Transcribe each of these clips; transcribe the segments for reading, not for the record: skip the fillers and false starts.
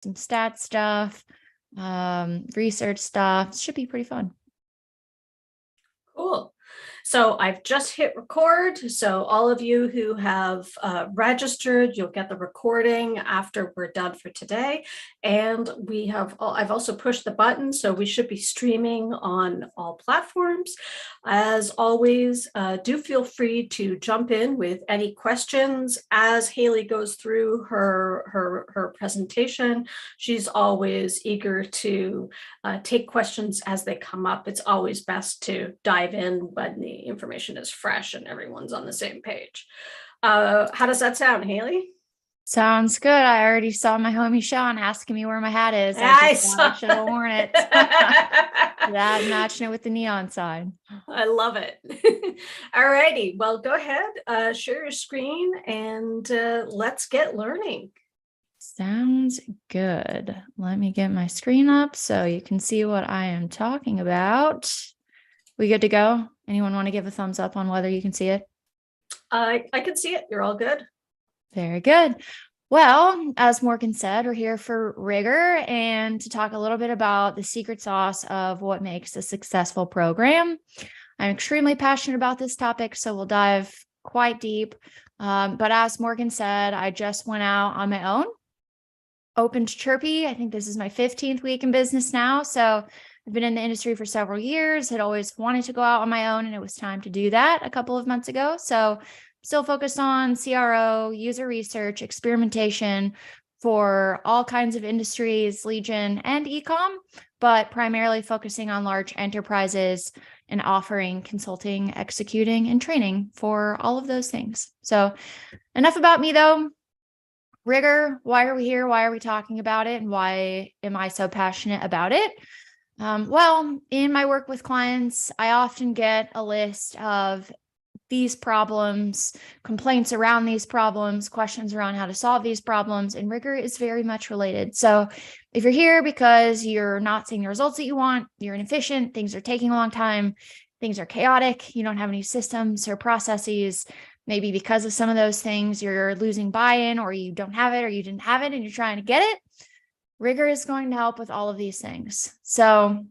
some stat stuff, research stuff. Should be pretty fun. Cool. So I've just hit record. So all of you who have registered, you'll get the recording after we're done for today. And I've also pushed the button, so we should be streaming on all platforms. As always, do feel free to jump in with any questions as Haley goes through her presentation. She's always eager to take questions as they come up. It's always best to dive in when the information is fresh and everyone's on the same page. How does that sound, Haley? Sounds good. I already saw my homie Sean asking me where my hat is. I should have worn it. That matching it with the neon sign. I love it. All righty. Well, go ahead, share your screen, and let's get learning. Sounds good. Let me get my screen up so you can see what I am talking about. We good to go? Anyone want to give a thumbs up on whether you can see it? I can see it. You're all good. Very good. Well, as Morgan said, we're here for Rigour and to talk a little bit about the secret sauce of what makes a successful program. I'm extremely passionate about this topic, so we'll dive quite deep. But as Morgan said, I just went out on my own, opened Chirpy. I think this is my 15th week in business now. So I've been in the industry for several years, had always wanted to go out on my own, and it was time to do that a couple of months ago. So still focused on CRO, user research, experimentation for all kinds of industries, Legion and ecom, but primarily focusing on large enterprises and offering consulting, executing, and training for all of those things. So enough about me though. Rigour, why are we here? Why are we talking about it? And why am I so passionate about it? Well, in my work with clients, I often get a list of these problems, complaints around these problems, questions around how to solve these problems, and Rigour is very much related. So if you're here because you're not seeing the results that you want, you're inefficient, things are taking a long time, things are chaotic, you don't have any systems or processes, maybe because of some of those things, you're losing buy-in, or you don't have it, or you didn't have it and you're trying to get it, Rigour is going to help with all of these things. So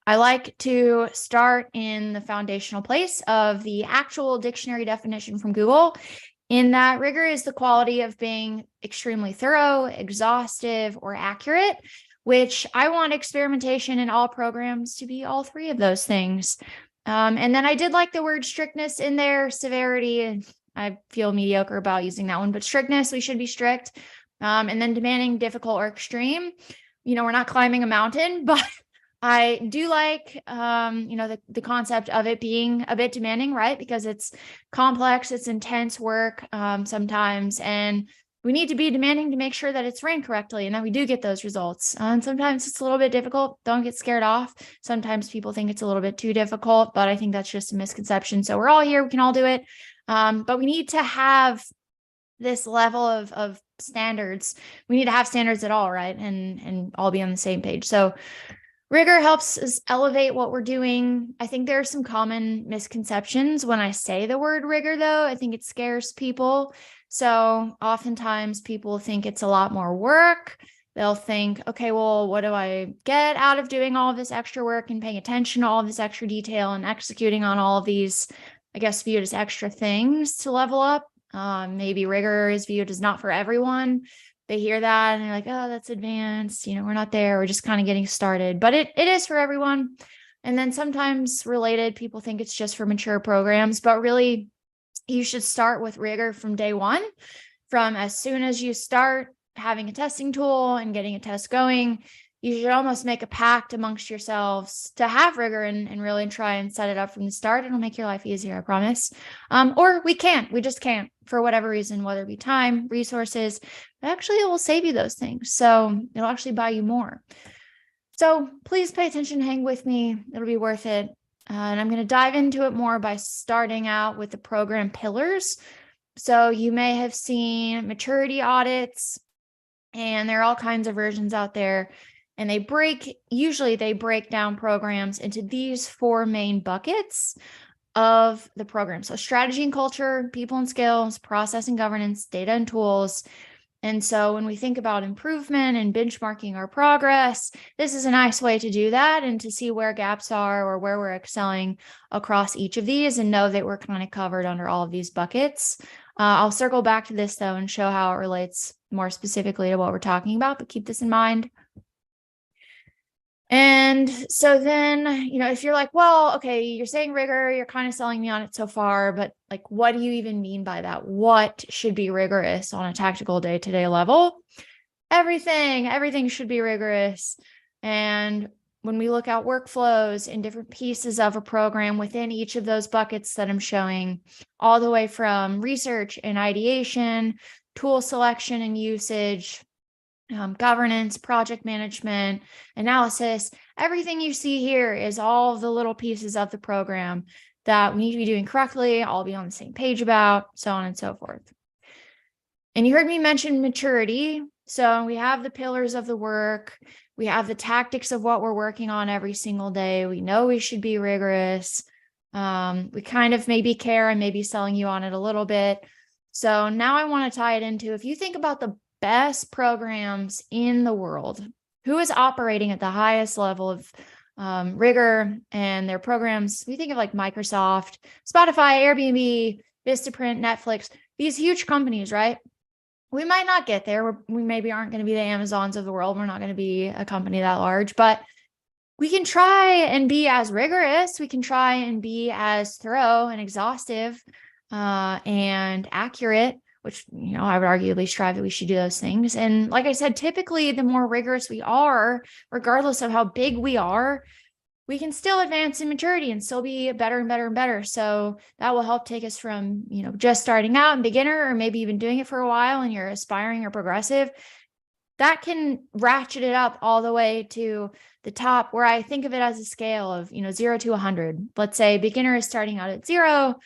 I like to start in the foundational place of the actual dictionary definition from Google, in that Rigour is the quality of being extremely thorough, exhaustive, or accurate, which I want experimentation in all programs to be all three of those things. And then I did like the word strictness in there, severity. I feel mediocre about using that one, but strictness, we should be strict. And then demanding, difficult, or extreme. We're not climbing a mountain, but I do like, the concept of it being a bit demanding, right? Because it's complex, it's intense work sometimes, and we need to be demanding to make sure that it's ran correctly and that we do get those results. And sometimes it's a little bit difficult. Don't get scared off. Sometimes people think it's a little bit too difficult, but I think that's just a misconception. So we're all here. We can all do it. But we need to have this level of standards. We need to have standards at all, right? And all be on the same page. So Rigour helps us elevate what we're doing. I think there are some common misconceptions when I say the word Rigour, though. I think it scares people. So oftentimes people think it's a lot more work. They'll think, okay, well, what do I get out of doing all of this extra work and paying attention to all of this extra detail and executing on all of these, I guess, viewed as extra things to level up? Maybe Rigour is viewed as not for everyone. They hear that and they're like, oh, that's advanced. We're not there. We're just kind of getting started, but it is for everyone. And then sometimes related, people think it's just for mature programs, but really you should start with Rigour from day one. From as soon as you start having a testing tool and getting a test going, you should almost make a pact amongst yourselves to have Rigour and really try and set it up from the start. It'll make your life easier, I promise. Or we just can't for whatever reason, whether it be time, resources. Actually, it will save you those things. So it'll actually buy you more. So please pay attention, hang with me. It'll be worth it. And I'm going to dive into it more by starting out with the program pillars. So you may have seen maturity audits, and there are all kinds of versions out there. And they break down programs into these four main buckets of the program. So strategy and culture, people and skills, process and governance, data and tools. And so when we think about improvement and benchmarking our progress, this is a nice way to do that and to see where gaps are or where we're excelling across each of these and know that we're kind of covered under all of these buckets. I'll circle back to this though and show how it relates more specifically to what we're talking about, but keep this in mind. And so then, if you're like, well, okay, you're saying rigor, you're kind of selling me on it so far, but like, what do you even mean by that? What should be rigorous on a tactical day-to-day level? Everything should be rigorous. And when we look at workflows in different pieces of a program within each of those buckets that I'm showing, all the way from research and ideation, tool selection and usage, governance, project management, analysis, everything you see here is all the little pieces of the program that we need to be doing correctly, all be on the same page about, so on and so forth. And you heard me mention maturity. So we have the pillars of the work. We have the tactics of what we're working on every single day. We know we should be rigorous. We kind of maybe care and maybe selling you on it a little bit. So now I want to tie it into, if you think about the best programs in the world, who is operating at the highest level of rigor and their programs, we think of like Microsoft, Spotify, Airbnb, Vistaprint, Netflix, these huge companies, right? We might not get there. We maybe aren't going to be the Amazons of the world. We're not going to be a company that large, but we can try and be as rigorous. We can try and be as thorough and exhaustive and accurate, which, I would arguably strive that we should do those things. And like I said, typically the more rigorous we are, regardless of how big we are, we can still advance in maturity and still be better and better and better. So that will help take us from, just starting out and beginner, or maybe even doing it for a while and you're aspiring or progressive. That can ratchet it up all the way to the top, where I think of it as a scale of, 0 to 100. Let's say beginner is starting out at 0.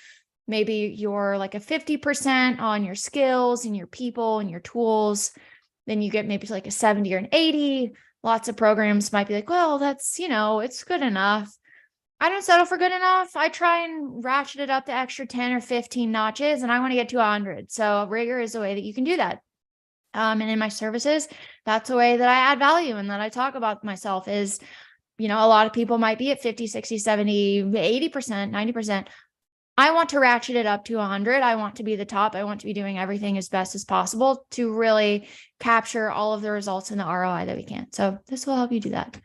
Maybe you're like a 50% on your skills and your people and your tools. Then you get maybe like a 70 or an 80. Lots of programs might be like, well, that's, it's good enough. I don't settle for good enough. I try and ratchet it up the extra 10 or 15 notches, and I want to get to 100. So rigor is a way that you can do that. And in my services, that's a way that I add value and that I talk about myself is, a lot of people might be at 50, 60, 70, 80%, 90%. I want to ratchet it up to 100. I want to be the top. I want to be doing everything as best as possible to really capture all of the results and the ROI that we can. So this will help you do that.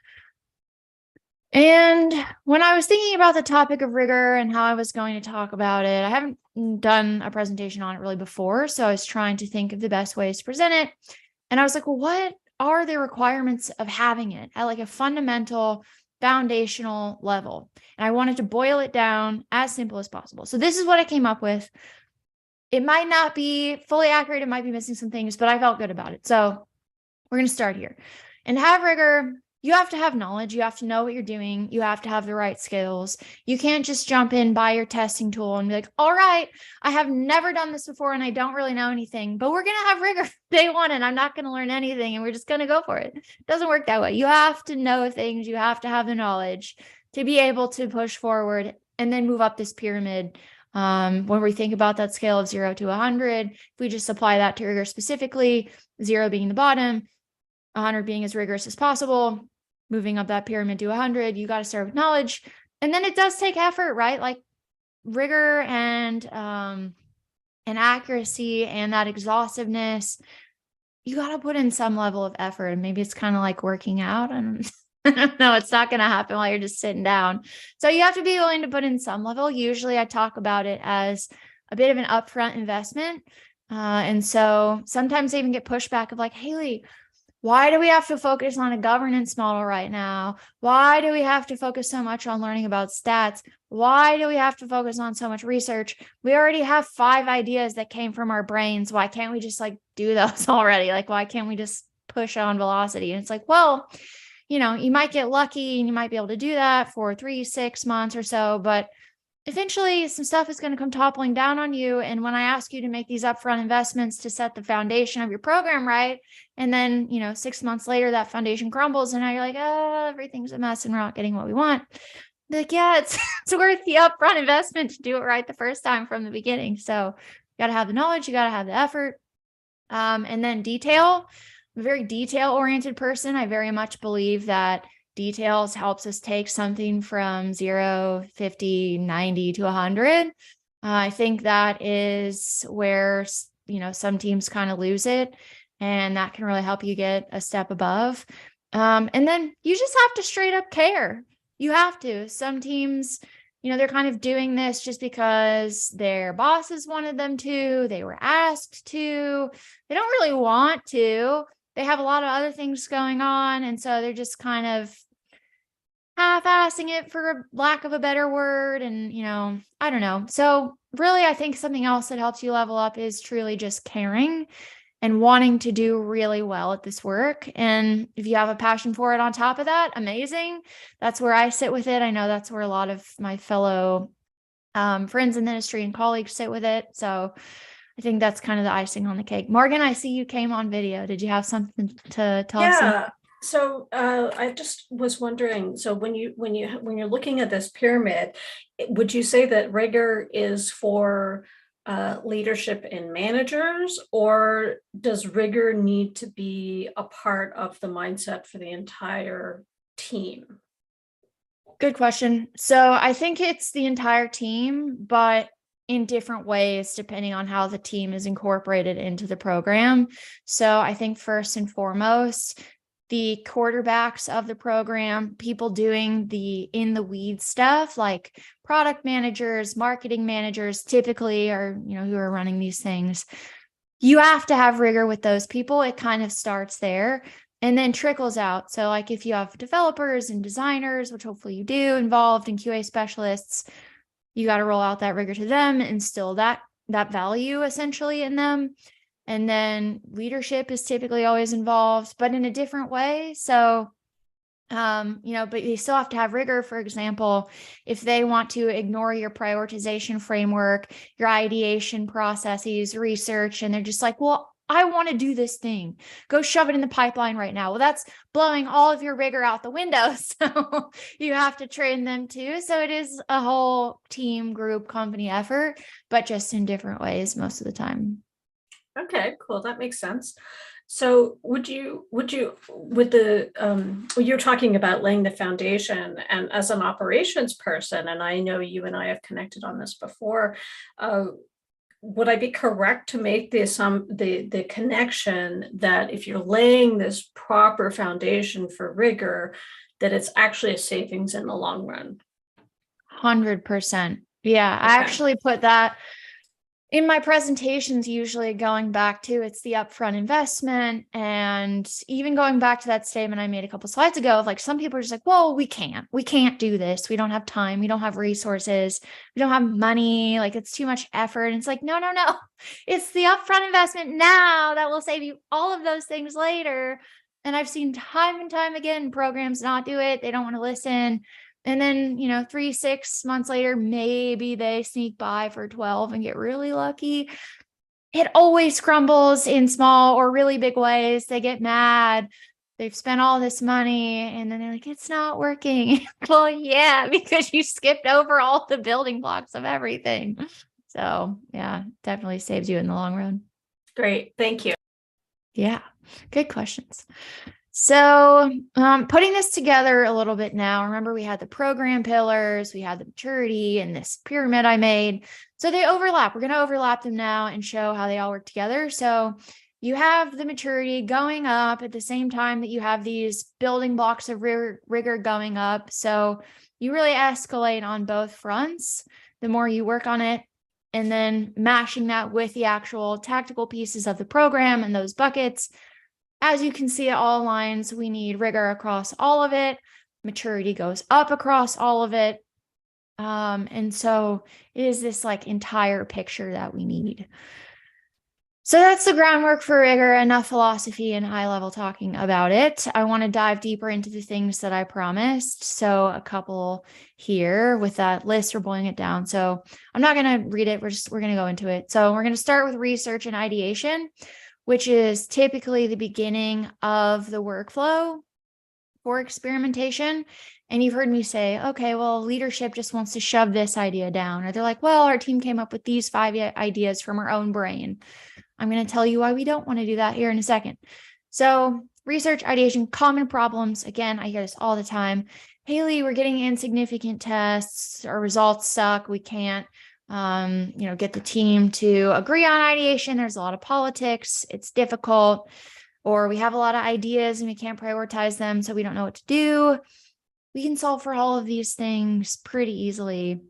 And when I was thinking about the topic of rigor and how I was going to talk about it, I haven't done a presentation on it really before. So I was trying to think of the best ways to present it. And I was like, well, what are the requirements of having it at like a fundamental foundational level? And I wanted to boil it down as simple as possible. So this is what I came up with. It might not be fully accurate. It might be missing some things, but I felt good about it. So we're going to start here. And to have rigor, you have to have knowledge. You have to know what you're doing. You have to have the right skills. You can't just jump in, buy your testing tool and be like, all right, I have never done this before and I don't really know anything, but we're going to have rigor day one and I'm not going to learn anything and we're just going to go for it. It doesn't work that way. You have to know things. You have to have the knowledge to be able to push forward and then move up this pyramid. When we think about that scale of 0 to 100, if we just apply that to rigor specifically, 0 being the bottom, 100 being as rigorous as possible, moving up that pyramid to 100, you got to start with knowledge. And then it does take effort, right? Like rigor and accuracy and that exhaustiveness, you got to put in some level of effort. And maybe it's kind of like working out. And I don't know, it's not going to happen while you're just sitting down. So you have to be willing to put in some level. Usually I talk about it as a bit of an upfront investment. And so sometimes they even get pushback of like, Haley, why do we have to focus on a governance model right now? Why do we have to focus so much on learning about stats? Why do we have to focus on so much research? We already have 5 ideas that came from our brains. Why can't we just like do those already? Like, why can't we just push on velocity? And it's like, well, you might get lucky and you might be able to do that for 3, 6 months or so, but eventually some stuff is going to come toppling down on you. And when I ask you to make these upfront investments to set the foundation of your program, right? And then, 6 months later, that foundation crumbles and now you're like, oh, everything's a mess and we're not getting what we want. Be like, yeah, it's worth the upfront investment to do it right the first time from the beginning. So you got to have the knowledge, you got to have the effort. And then detail, I'm a very detail oriented person. I very much believe that details helps us take something from 0, 50, 90 to 100. I think that is where, some teams kind of lose it, and that can really help you get a step above. And then you just have to straight up care. You have to. Some teams, they're kind of doing this just because their bosses wanted them to, they were asked to, they don't really want to. They have a lot of other things going on. And so they're just kind of half-assing it, for lack of a better word. And, I don't know. So really, I think something else that helps you level up is truly just caring and wanting to do really well at this work. And if you have a passion for it on top of that, amazing. That's where I sit with it. I know that's where a lot of my fellow friends in the industry and colleagues sit with it. So I think that's kind of the icing on the cake. Morgan, I see you came on video. Did you have something to tell us? Yeah. So I just was wondering, so when you're looking at this pyramid, would you say that rigor is for leadership and managers, or does rigor need to be a part of the mindset for the entire team? Good question. So I think it's the entire team, but in different ways, depending on how the team is incorporated into the program. So I think first and foremost, the quarterbacks of the program, people doing the in the weeds stuff, like product managers, marketing managers, typically are, who are running these things. You have to have rigor with those people. It kind of starts there and then trickles out. So like if you have developers and designers, which hopefully you do, involved in QA specialists, you got to roll out that rigor to them, instill that value essentially in them. And then leadership is typically always involved, but in a different way. So, but you still have to have rigor. For example, if they want to ignore your prioritization framework, your ideation processes, research, and they're just like, well, I want to do this thing, go shove it in the pipeline right now. Well, that's blowing all of your rigor out the window. So you have to train them too. So it is a whole team, group, company effort, but just in different ways most of the time. Okay, cool. That makes sense. So when you're talking about laying the foundation, and as an operations person, and I know you and I have connected on this before, would I be correct to make the connection that if you're laying this proper foundation for rigor, that it's actually a savings in the long run? 100%. Yeah, okay. I actually put that in my presentations, usually going back to it's the upfront investment, and even going back to that statement I made a couple slides ago of like, some people are just like, well, we can't do this. We don't have time. We don't have resources. We don't have money. Like it's too much effort. And it's like, no. It's the upfront investment now that will save you all of those things later. And I've seen time and time again, programs not do it. They don't want to listen. And then, 3-6 months later, maybe they sneak by for 12 and get really lucky. It always crumbles in small or really big ways. They get mad. They've spent all this money and then they're like, it's not working. Well, yeah, because you skipped over all the building blocks of everything. So yeah, definitely saves you in the long run. Great. Thank you. Yeah, good questions. So putting this together a little bit now, remember we had the program pillars, we had the maturity, and this pyramid I made. So they overlap. We're going to overlap them now and show how they all work together. So you have the maturity going up at the same time that you have these building blocks of rigor going up. So you really escalate on both fronts the more you work on it, and then mashing that with the actual tactical pieces of the program and those buckets. As you can see, it all aligns. We need rigor across all of it. Maturity goes up across all of it. And so it is this like entire picture that we need. So that's the groundwork for rigor, enough philosophy and high level talking about it. I want to dive deeper into the things that I promised. So a couple here with that list, we're boiling it down. So I'm not going to read it. We're going to go into it. So we're going to start with research and ideation, which is typically the beginning of the workflow for experimentation. And you've heard me say, okay, well, leadership just wants to shove this idea down. Or they're like, well, our team came up with these 5 ideas from our own brain. I'm going to tell you why we don't want to do that here in a second. So research, ideation, common problems. Again, I hear this all the time. Haley, we're getting insignificant tests. Our results suck. We can't, get the team to agree on ideation. There's a lot of politics. It's difficult. Or we have a lot of ideas and we can't prioritize them, so we don't know what to do. We can solve for all of these things pretty easily.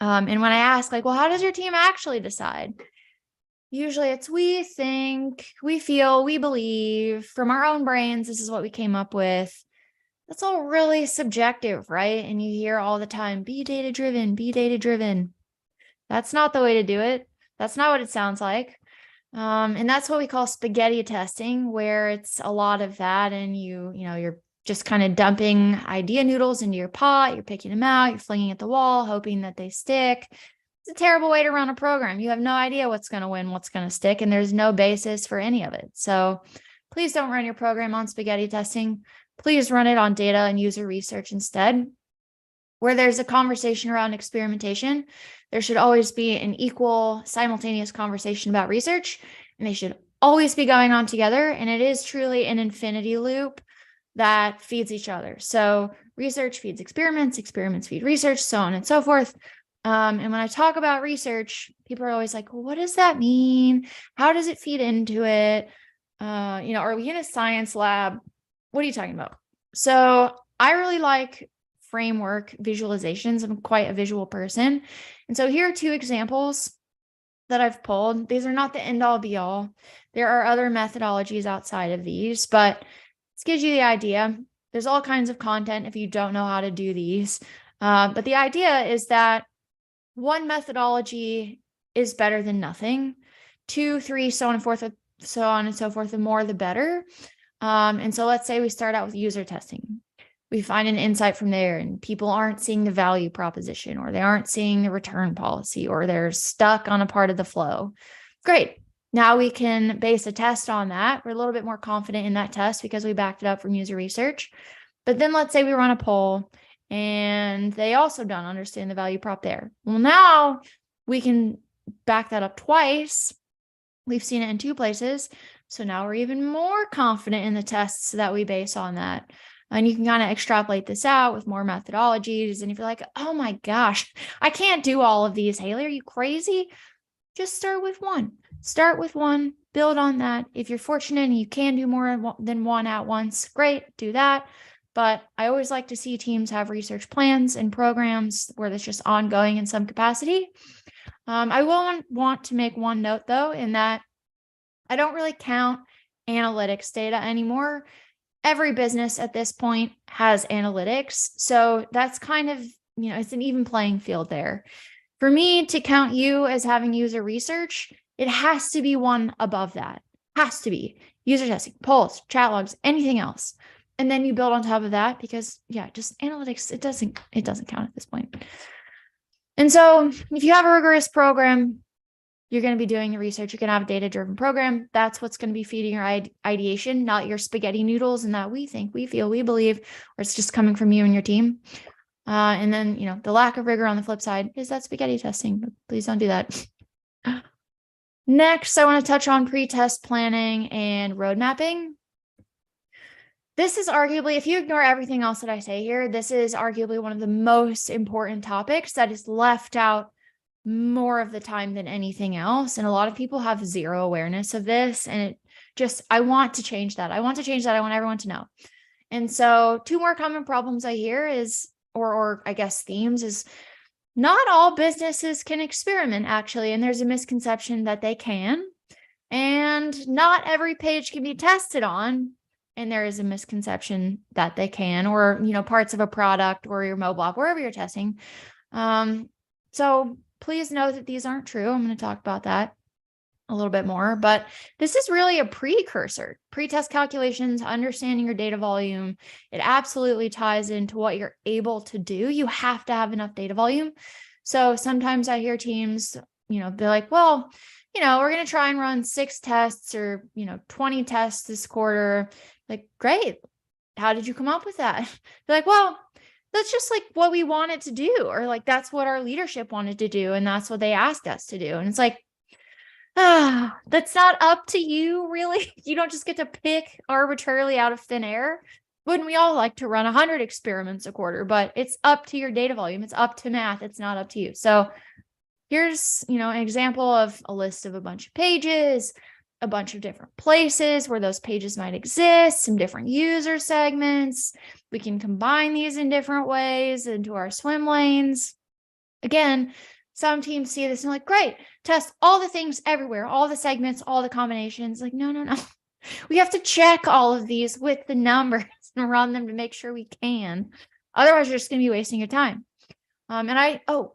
And when I ask, like, well, how does your team actually decide? Usually it's we think, we feel, we believe from our own brains, this is what we came up with. That's all really subjective, right? And you hear all the time, be data driven, be data driven. That's not the way to do it. That's not what it sounds like. And that's what we call spaghetti testing, where it's a lot of that. And you're just kind of dumping idea noodles into your pot. You're picking them out, you're flinging at the wall, hoping that they stick. It's a terrible way to run a program. You have no idea what's going to win, what's going to stick, and there's no basis for any of it. So please don't run your program on spaghetti testing. Please run it on data and user research instead. Where there's a conversation around experimentation, there should always be an equal, simultaneous conversation about research, and they should always be going on together. And it is truly an infinity loop that feeds each other. So research feeds experiments, experiments feed research, so on and so forth. And when I talk about research, people are always like, well, what does that mean? How does it feed into it? Are we in a science lab? What are you talking about? So I really like framework visualizations. I'm quite a visual person. And so here are two examples that I've pulled. These are not the end all be all. There are other methodologies outside of these, but this gives you the idea. There's all kinds of content if you don't know how to do these. But the idea is that one methodology is better than nothing. 2, 3, so on and so forth, the more the better. And so let's say we start out with user testing. We find an insight from there and people aren't seeing the value proposition, or they aren't seeing the return policy, or they're stuck on a part of the flow. Great. Now we can base a test on that. We're a little bit more confident in that test because we backed it up from user research. But then let's say we run a poll and they also don't understand the value prop there. Well, now we can back that up twice. We've seen it in 2 places. So now we're even more confident in the tests that we base on that. And you can kind of extrapolate this out with more methodologies. And if you're like, oh my gosh, I can't do all of these, Haley, are you crazy? Just start with one. Start with one, build on that. If you're fortunate and you can do more than one at once, great, do that. But I always like to see teams have research plans and programs where that's just ongoing in some capacity. I will want to make one note, though, in that I don't really count analytics data anymore. Every business at this point has analytics. So that's kind of, it's an even playing field there. For me to count you as having user research, it has to be one above that. Has to be user testing, polls, chat logs, anything else. And then you build on top of that because just analytics, it doesn't count at this point. And so if you have a rigorous program, you're going to be doing the research. You're going to have a data-driven program. That's what's going to be feeding your ideation, not your spaghetti noodles and that we think, we feel, we believe, or it's just coming from you and your team. And then, the lack of rigor on the flip side is that spaghetti testing. Please don't do that. Next, I want to touch on pre-test planning and road mapping. This is arguably, if you ignore everything else that I say here, this is arguably one of the most important topics that is left out more of the time than anything else. And a lot of people have zero awareness of this. And I want to change that. I want everyone to know. And so 2 more common problems I hear is, or I guess themes, is not all businesses can experiment actually. And there's a misconception that they can, and not every page can be tested on. And there is a misconception that they can, or, parts of a product or your mobile app, wherever you're testing. So please know that these aren't true. I'm going to talk about that a little bit more, but this is really a precursor. Pre-test calculations, understanding your data volume, it absolutely ties into what you're able to do. You have to have enough data volume. So sometimes I hear teams, they're like, well, we're going to try and run 6 tests or, 20 tests this quarter. Like, great. How did you come up with that? They're like, well, that's just like what we wanted to do, or like, that's what our leadership wanted to do. And that's what they asked us to do. And it's like, That's not up to you, really. You don't just get to pick arbitrarily out of thin air. Wouldn't we all like to run 100 experiments a quarter? But it's up to your data volume. It's up to math. It's not up to you. So here's, an example of a list of a bunch of pages, a bunch of different places where those pages might exist, some different user segments. We can combine these in different ways into our swim lanes. Again, some teams see this and like, great, test all the things everywhere, all the segments, all the combinations. Like, no, no, no. We have to check all of these with the numbers and run them to make sure we can. Otherwise, you're just going to be wasting your time.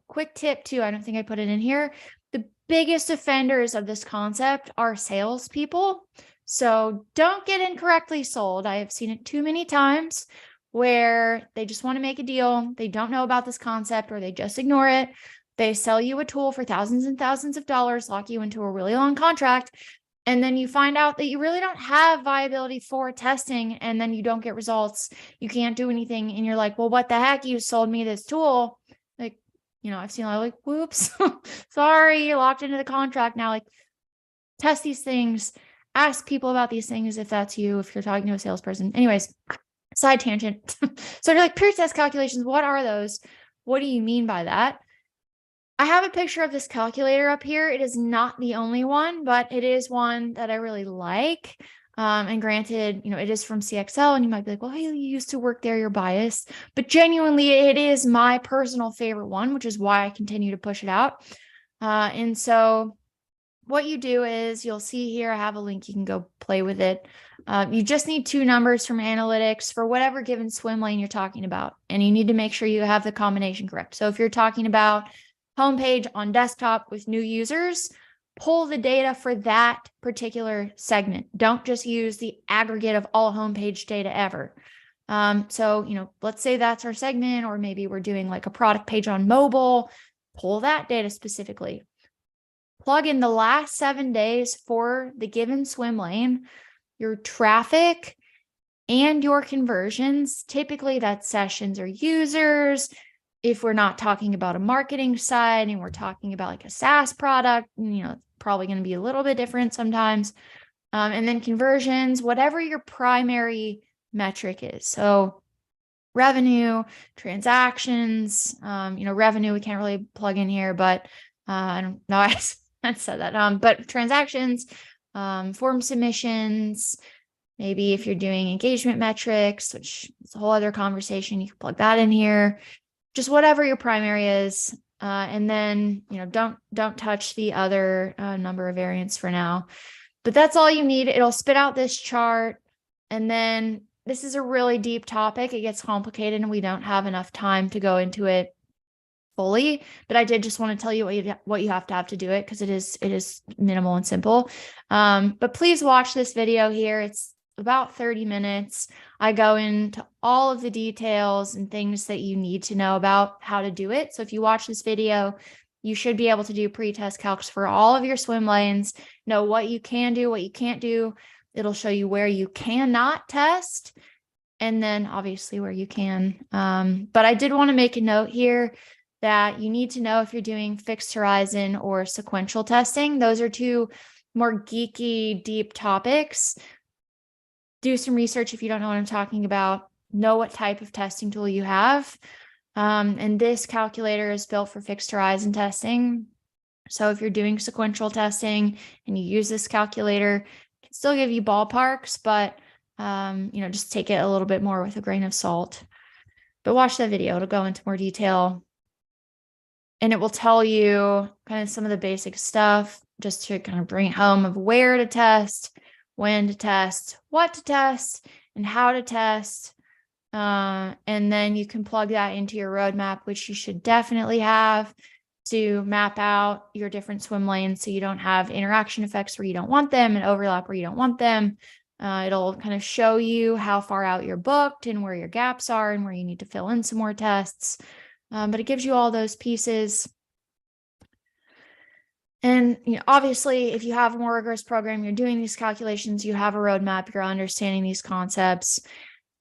Quick tip too. I don't think I put it in here. The biggest offenders of this concept are salespeople. So don't get incorrectly sold. I have seen it too many times where they just want to make a deal. They don't know about this concept or they just ignore it. They sell you a tool for thousands and thousands of dollars, lock you into a really long contract. And then you find out that you really don't have viability for testing, and then you don't get results. You can't do anything. And you're like, well, what the heck? You sold me this tool. Like, I've seen a lot of like, whoops, sorry, you're locked into the contract now. Like, test these things, ask people about these things if that's you, if you're talking to a salesperson. Anyways, side tangent. So you're like, pure test calculations, what are those? What do you mean by that? I have a picture of this calculator up here. It is not the only one, but it is one that I really like. And granted, it is from CXL, and you might be like, well, hey, you used to work there, you're biased. But genuinely, it is my personal favorite one, which is why I continue to push it out. And so what you do is you'll see here, I have a link, you can go play with it. You just need two numbers from analytics for whatever given swim lane you're talking about. And you need to make sure you have the combination correct. So if you're talking about homepage on desktop with new users, pull the data for that particular segment. Don't just use the aggregate of all homepage data ever. Let's say that's our segment, or maybe we're doing like a product page on mobile, pull that data specifically. Plug in the last 7 days for the given swim lane, your traffic and your conversions. Typically that's sessions or users. If we're not talking about a marketing side and we're talking about like a SaaS product, it's probably going to be a little bit different sometimes. And then conversions, whatever your primary metric is. So revenue, transactions, revenue, we can't really plug in here, but I don't know. I said that. But transactions, form submissions, maybe if you're doing engagement metrics, which is a whole other conversation, you can plug that in here. Just whatever your primary is. And then, don't touch the other number of variants for now. But that's all you need. It'll spit out this chart. And then this is a really deep topic. It gets complicated and we don't have enough time to go into it fully. But I did just want to tell you what you have to do it, because it is minimal and simple. But please watch this video here. It's about 30 minutes. I go into all of the details and things that you need to know about how to do it. So if you watch this video, you should be able to do pre-test calcs for all of your swim lanes, know what you can do, what you can't do. It'll show you where you cannot test, and then obviously where you can. But I did want to make a note here that you need to know if you're doing fixed horizon or sequential testing. Those are two more geeky, deep topics. Do some research if you don't know what I'm talking about. Know what type of testing tool you have. And this calculator is built for fixed horizon testing. So if you're doing sequential testing and you use this calculator, it can still give you ballparks, but just take it a little bit more with a grain of salt. But watch that video. It'll go into more detail. And it will tell you kind of some of the basic stuff, just to kind of bring it home, of where to test, when to test, what to test, and how to test. And then you can plug that into your roadmap, which you should definitely have, to map out your different swim lanes so you don't have interaction effects where you don't want them and overlap where you don't want them. It'll kind of show you how far out you're booked and where your gaps are and where you need to fill in some more tests. But it gives you all those pieces. And obviously, if you have a more rigorous program, you're doing these calculations, you have a roadmap, you're understanding these concepts.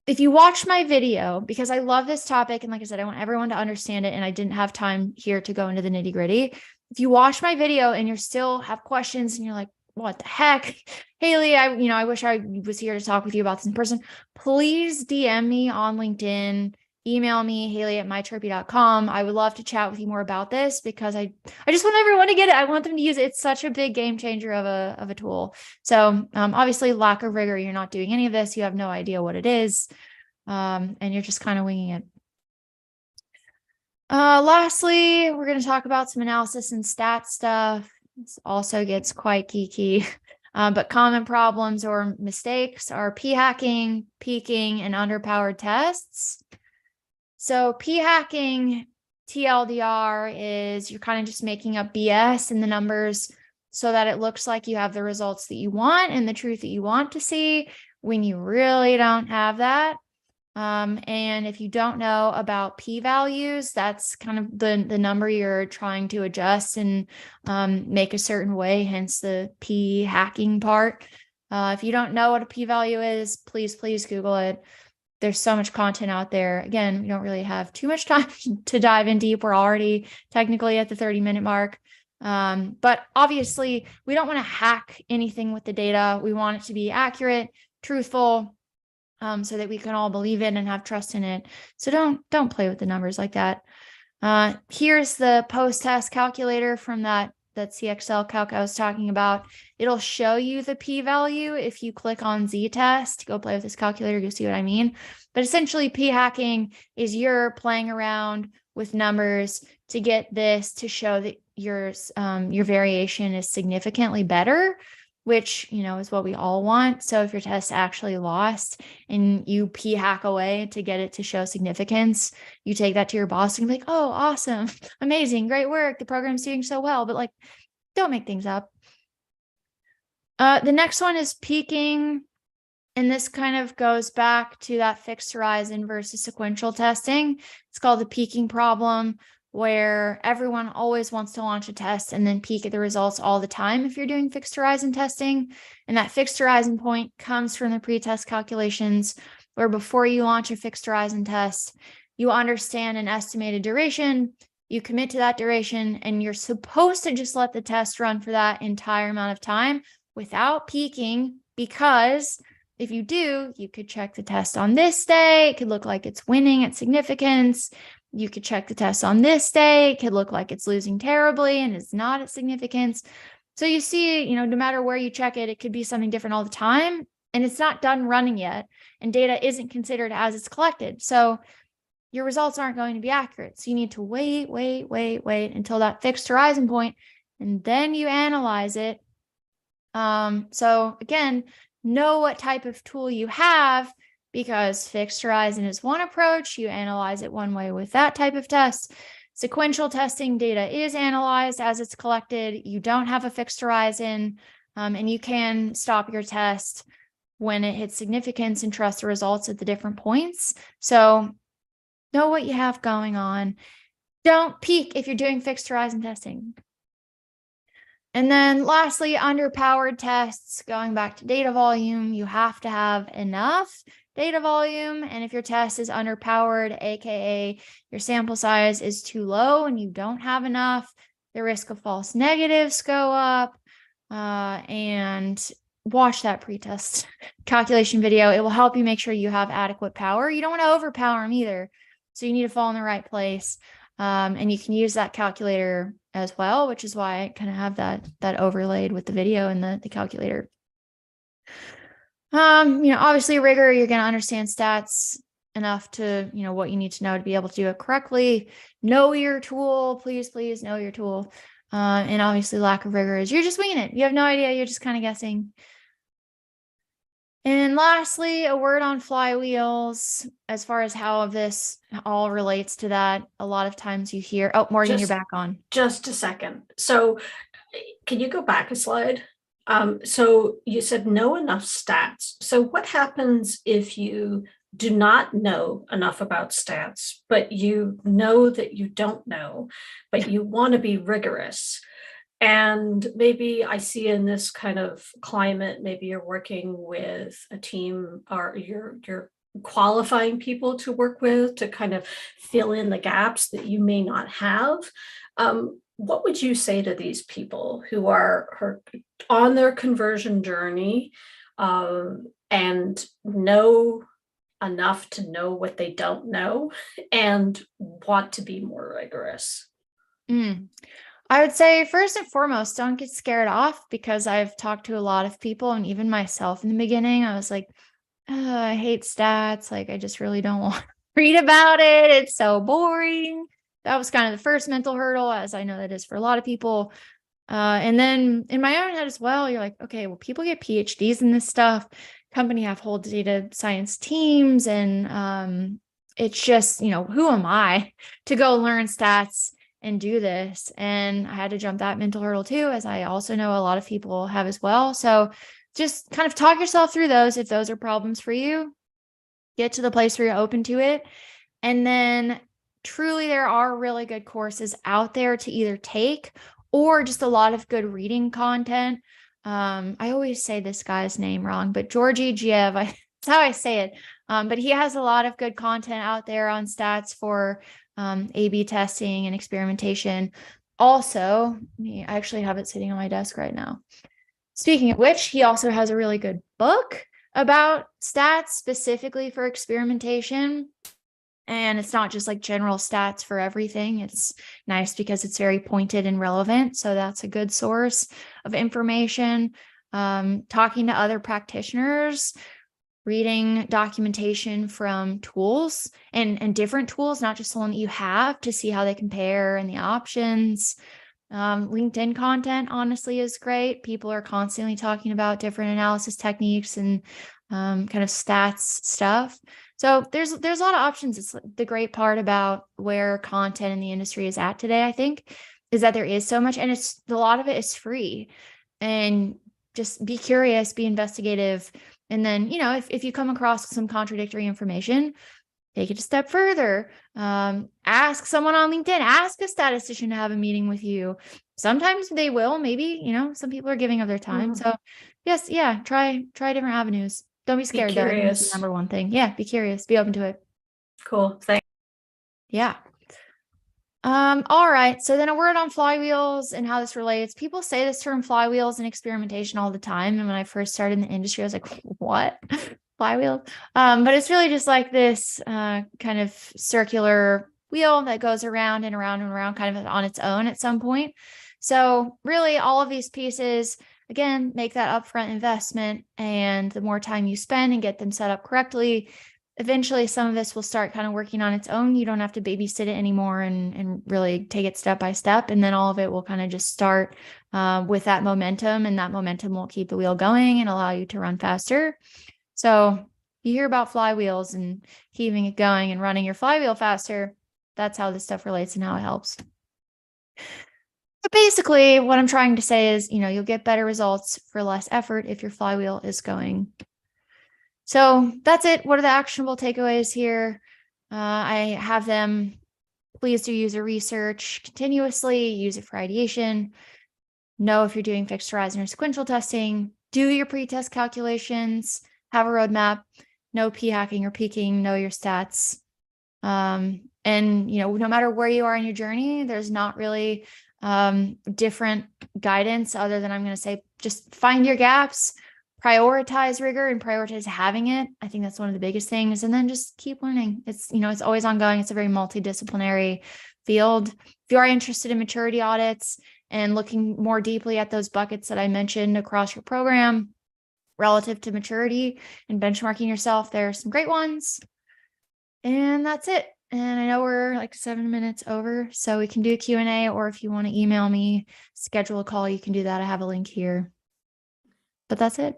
If you watch my video, because I love this topic, and like I said, I want everyone to understand it, and I didn't have time here to go into the nitty gritty. If if you watch my video and you still have questions and you're like, what the heck, Haley, I wish I was here to talk with you about this in person, please DM me on LinkedIn, email me, Haley@mychirpy.com. I would love to chat with you more about this because I just want everyone to get it. I want them to use it. It's such a big game changer of a tool. So obviously lack of rigor, you're not doing any of this. You have no idea what it is. And you're just kind of winging it. Lastly, we're going to talk about some analysis and stat stuff. This also gets quite geeky, but common problems or mistakes are p-hacking, peaking, and underpowered tests. So p-hacking, TLDR, is you're kind of just making up BS in the numbers so that it looks like you have the results that you want and the truth that you want to see when you really don't have that. And if you don't know about p-values, that's kind of the number you're trying to adjust and make a certain way, hence the p-hacking part. If you don't know what a p-value is, please Google it. There's so much content out there. Again, we don't really have too much time to dive in deep. We're already technically at the 30-minute mark. But obviously, we don't want to hack anything with the data. We want it to be accurate, truthful, so that we can all believe it and have trust in it. So don't play with the numbers like that. Here's the post-test calculator from that CXL calc I was talking about. It'll show you the p-value if you click on z-test. Go play with this calculator, you'll see what I mean. But essentially, p-hacking is you're playing around with numbers to get this to show that your variation is significantly better, which, is what we all want. So if your test actually lost and you p-hack away to get it to show significance, you take that to your boss and be like, oh, awesome, amazing, great work, the program's doing so well. But don't make things up. The next one is peaking. And this kind of goes back to that fixed horizon versus sequential testing. It's called the peaking problem, where everyone always wants to launch a test and then peek at the results all the time if you're doing fixed horizon testing. And that fixed horizon point comes from the pre-test calculations, where before you launch a fixed horizon test, you understand an estimated duration, you commit to that duration, and you're supposed to just let the test run for that entire amount of time without peaking, because if you do, you could check the test on this day. It could look like it's winning at significance. You could check the test on this day. It could look like it's losing terribly and it's not at significance. So you see, no matter where you check it, it could be something different all the time. And it's not done running yet. And data isn't considered as it's collected. So your results aren't going to be accurate. So you need to wait until that fixed horizon point, and then you analyze it. So again, know what type of tool you have, because fixed horizon is one approach. You analyze it one way with that type of test. Sequential testing, data is analyzed as it's collected. You don't have a fixed horizon, and you can stop your test when it hits significance and trust the results at the different points. So know what you have going on. Don't peak if you're doing fixed horizon testing. And then lastly, underpowered tests, going back to data volume, you have to have enough data volume. And if your test is underpowered, AKA your sample size is too low and you don't have enough, the risk of false negatives go up. And watch that pretest calculation video. It will help you make sure you have adequate power. You don't want to overpower them either. So you need to fall in the right place. And you can use that calculator as well, which is why I kind of have that overlaid with the video and the calculator. Obviously rigor, you're going to understand stats enough to, what you need to know to be able to do it correctly. Know your tool, please know your tool. And obviously lack of rigor is you're just winging it. You have no idea. You're just kind of guessing. And lastly, a word on flywheels, as far as how this all relates to that. A lot of times you hear, oh, Morgan, you're back on. Just a second. So can you go back a slide? So you said know enough stats. So what happens if you do not know enough about stats, but you know that you don't know, but you want to be rigorous? And maybe I see in this kind of climate, maybe you're working with a team, or you're qualifying people to work with to kind of fill in the gaps that you may not have. what would you say to these people who are on their conversion journey, and know enough to know what they don't know and want to be more rigorous? I would say first and foremost, don't get scared off, because I've talked to a lot of people, and even myself in the beginning, I was like, oh, I hate stats. Like, I just really don't want to read about it. It's so boring. That was kind of the first mental hurdle, as I know that is for a lot of people. And then in my own head as well, you're like, okay, well, people get PhDs in this stuff. Company have whole data science teams. And it's just, who am I to go learn stats and do this? And I had to jump that mental hurdle too, as I also know a lot of people have as well. So just kind of talk yourself through those. If those are problems for you, get to the place where you're open to it. And then truly, there are really good courses out there to either take, or just a lot of good reading content. I always say this guy's name wrong, but Georgie Giev, that's how I say it. But he has a lot of good content out there on stats for A/B testing and experimentation. Also, I actually have it sitting on my desk right now. Speaking of which, he also has a really good book about stats specifically for experimentation. And it's not just like general stats for everything. It's nice because it's very pointed and relevant. So that's a good source of information. Talking to other practitioners, reading documentation from tools and different tools, not just the one that you have, to see how they compare and the options. LinkedIn content, honestly, is great. People are constantly talking about different analysis techniques and kind of stats stuff. So there's a lot of options. It's the great part about where content in the industry is at today, I think, is that there is so much, and it's a lot of it is free. And just be curious, be investigative. And then, if you come across some contradictory information, take it a step further. Ask someone on LinkedIn, ask a statistician to have a meeting with you. Sometimes they will, maybe, some people are giving of their time. So yes, yeah, try different avenues. Don't be scared, though. I think that's the number one thing. Yeah, be curious, be open to it. Cool. Thanks. Yeah. All right. So then a word on flywheels and how this relates. People say this term flywheels and experimentation all the time. And when I first started in the industry, I was like, what? Flywheel? But it's really just like this kind of circular wheel that goes around and around and around kind of on its own at some point. So really all of these pieces, again, make that upfront investment, and the more time you spend and get them set up correctly, eventually some of this will start kind of working on its own. You don't have to babysit it anymore and really take it step by step. And then all of it will kind of just start with that momentum, and that momentum will keep the wheel going and allow you to run faster. So you hear about flywheels and keeping it going and running your flywheel faster. That's how this stuff relates and how it helps. But basically, what I'm trying to say is, you'll get better results for less effort if your flywheel is going. So that's it. What are the actionable takeaways here? I have them. Please do user research continuously. Use it for ideation. Know if you're doing fixed horizon or sequential testing. Do your pre-test calculations. Have a roadmap. No p-hacking or peaking. Know your stats. And, no matter where you are in your journey, there's not really different guidance other than, I'm going to say, just find your gaps, prioritize rigor and prioritize having it. I think that's one of the biggest things. And then just keep learning. It's, it's always ongoing. It's a very multidisciplinary field. If you are interested in maturity audits and looking more deeply at those buckets that I mentioned across your program relative to maturity and benchmarking yourself, there are some great ones. And that's it. And I know we're like 7 minutes over, so we can do a Q&A, or if you want to email me, schedule a call, you can do that. I have a link here. But that's it.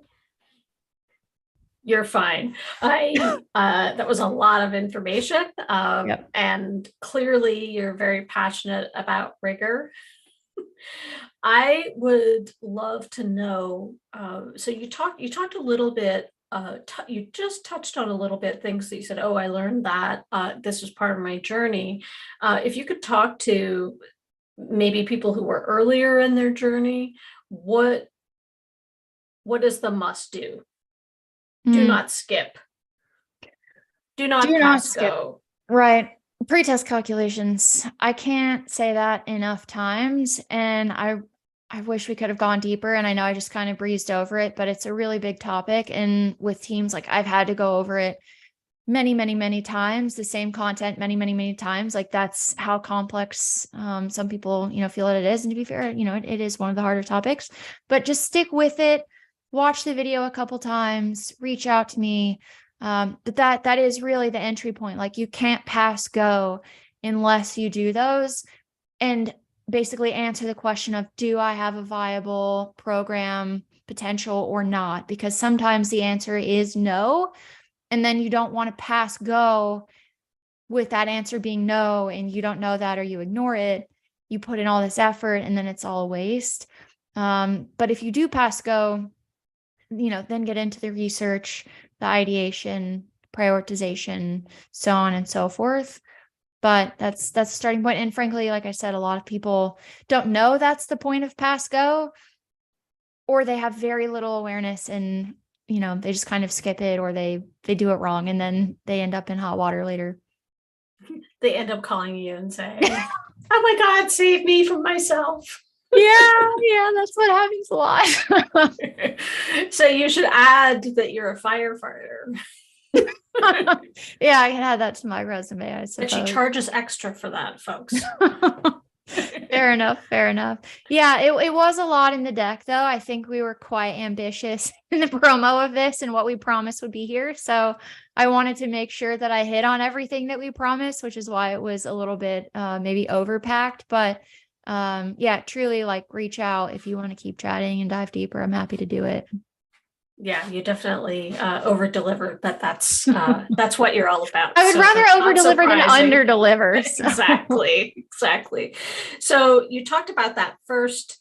You're fine. That was a lot of information. Yep. And clearly you're very passionate about rigor. I would love to know, so you talked a little bit, you just touched on a little bit things that you said, oh, I learned that, this was part of my journey. If you could talk to maybe people who were earlier in their journey, what is the must do? Do not skip. Do not pass go. Right. Pretest calculations. I can't say that enough times. And I wish we could have gone deeper. And I know I just kind of breezed over it, but it's a really big topic. And with teams, like I've had to go over it many, many, many times, the same content many, many, many times. Like that's how complex some people, feel that it is. And to be fair, it is one of the harder topics, but just stick with it. Watch the video a couple times, reach out to me. But that is really the entry point. Like you can't pass go unless you do those and basically answer the question of, do I have a viable program potential or not? Because sometimes the answer is no. And then you don't want to pass go with that answer being no, and you don't know that, or you ignore it. You put in all this effort and then it's all a waste. But if you do pass go, then get into the research, the ideation, prioritization, so on and so forth. But that's the starting point. And frankly, like I said, a lot of people don't know that's the point of pass go, or they have very little awareness and, they just kind of skip it, or they do it wrong. And then they end up in hot water later. They end up calling you and saying, oh my God, save me from myself. Yeah, that's what happens a lot. So you should add that you're a firefighter. Yeah, I can add that to my resume, I suppose. But she charges extra for that, folks. Fair enough. Yeah, it was a lot in the deck, though. I think we were quite ambitious in the promo of this and what we promised would be here. So I wanted to make sure that I hit on everything that we promised, which is why it was a little bit maybe overpacked. But yeah, truly, like, reach out if you want to keep chatting and dive deeper. I'm happy to do it. Yeah, you definitely over-delivered, but that's what you're all about. I would rather over-deliver than under-deliver. Exactly. So you talked about that first.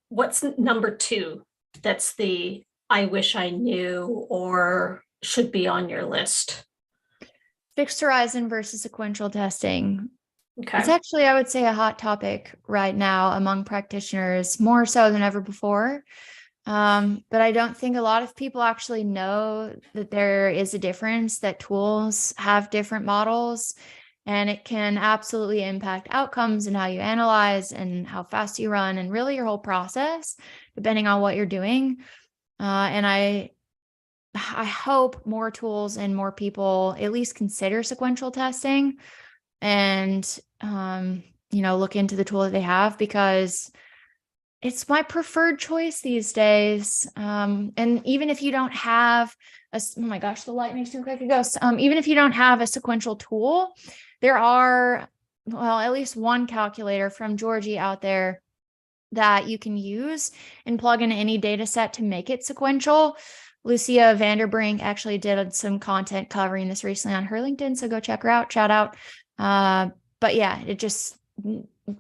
What's number 2? That's the I wish I knew or should be on your list. Fixed horizon versus sequential testing. Okay. It's actually, I would say, a hot topic right now among practitioners, more so than ever before. But I don't think a lot of people actually know that there is a difference, that tools have different models, and it can absolutely impact outcomes and how you analyze and how fast you run and really your whole process, depending on what you're doing. And I hope more tools and more people at least consider sequential testing and, look into the tool that they have, because it's my preferred choice these days. And even if you don't have oh my gosh, the light makes me quick a ghost. Even if you don't have a sequential tool, there are, at least one calculator from Georgie out there that you can use and plug in any data set to make it sequential. Lucia Vanderbrink actually did some content covering this recently on her LinkedIn, so go check her out. Shout out. But yeah,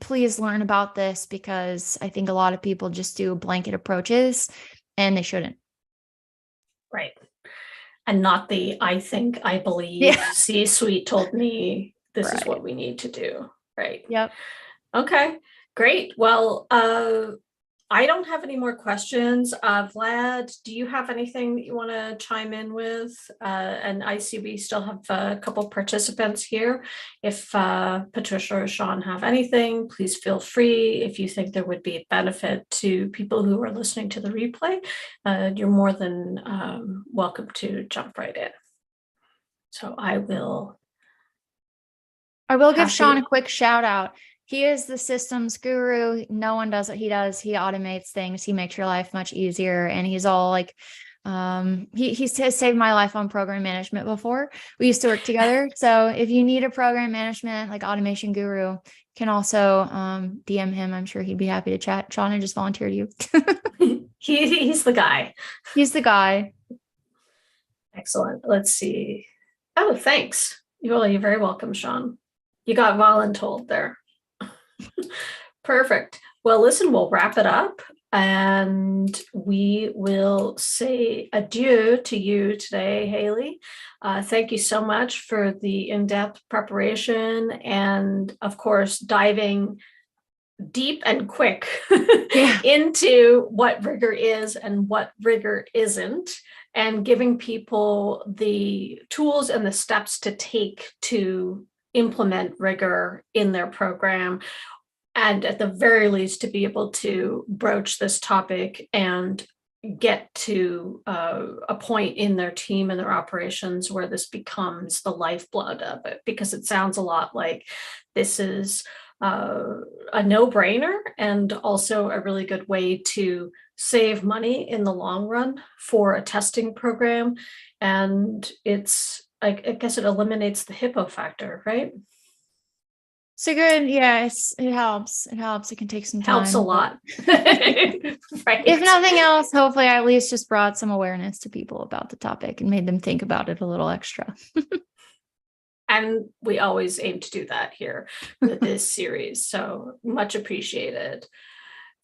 please learn about this, because I think a lot of people just do blanket approaches and they shouldn't. Right. And not the I think, I believe, C-suite told me this is what we need to do. Right. Yep. Okay, great. Well, I don't have any more questions. Vlad, do you have anything that you want to chime in with? And I see we still have a couple participants here. If Patricia or Sean have anything, please feel free. If you think there would be a benefit to people who are listening to the replay, you're more than welcome to jump right in. So I will give Sean a quick shout out. He is the systems guru. No one does what he does. He automates things. He makes your life much easier. And he's all like, he's saved my life on program management before. We used to work together. So if you need a program management, like automation guru, you can also DM him. I'm sure he'd be happy to chat. Sean, I just volunteered you. He's the guy. He's the guy. Excellent. Let's see. Oh, thanks. You're very welcome, Sean. You got voluntold there. Perfect. Well, listen, we'll wrap it up and we will say adieu to you today, Haley. Thank you so much for the in-depth preparation and, of course, diving deep and quick into what rigor is and what rigor isn't, and giving people the tools and the steps to take to implement rigor in their program, and at the very least to be able to broach this topic and get to a point in their team and their operations where this becomes the lifeblood of it, because it sounds a lot like this is a no-brainer and also a really good way to save money in the long run for a testing program. And it's, I guess it eliminates the hippo factor, right? So good. Yes, it helps. It helps. It can take some time. Helps a lot. Right. If nothing else, hopefully I at least just brought some awareness to people about the topic and made them think about it a little extra. And we always aim to do that here with this series. So much appreciated.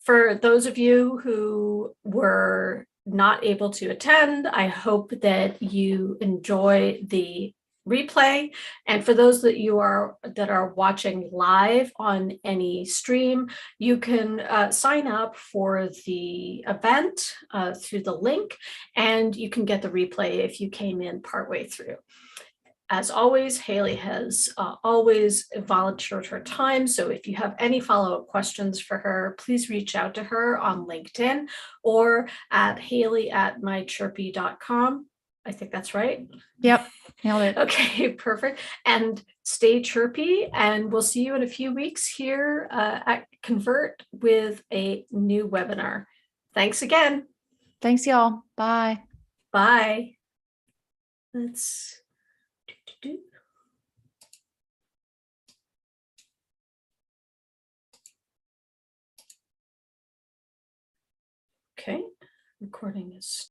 For those of you who were not able to attend, I hope that you enjoy the replay. And for those that are watching live on any stream, you can sign up for the event through the link, and you can get the replay if you came in partway through. As always, Haley has always volunteered her time. So if you have any follow-up questions for her, please reach out to her on LinkedIn or at haley@mychirpy.com. I think that's right. Yep. Nailed it. Okay, perfect. And stay chirpy, and we'll see you in a few weeks here at Convert with a new webinar. Thanks again. Thanks, y'all. Bye. Bye. Let's do. Okay, recording is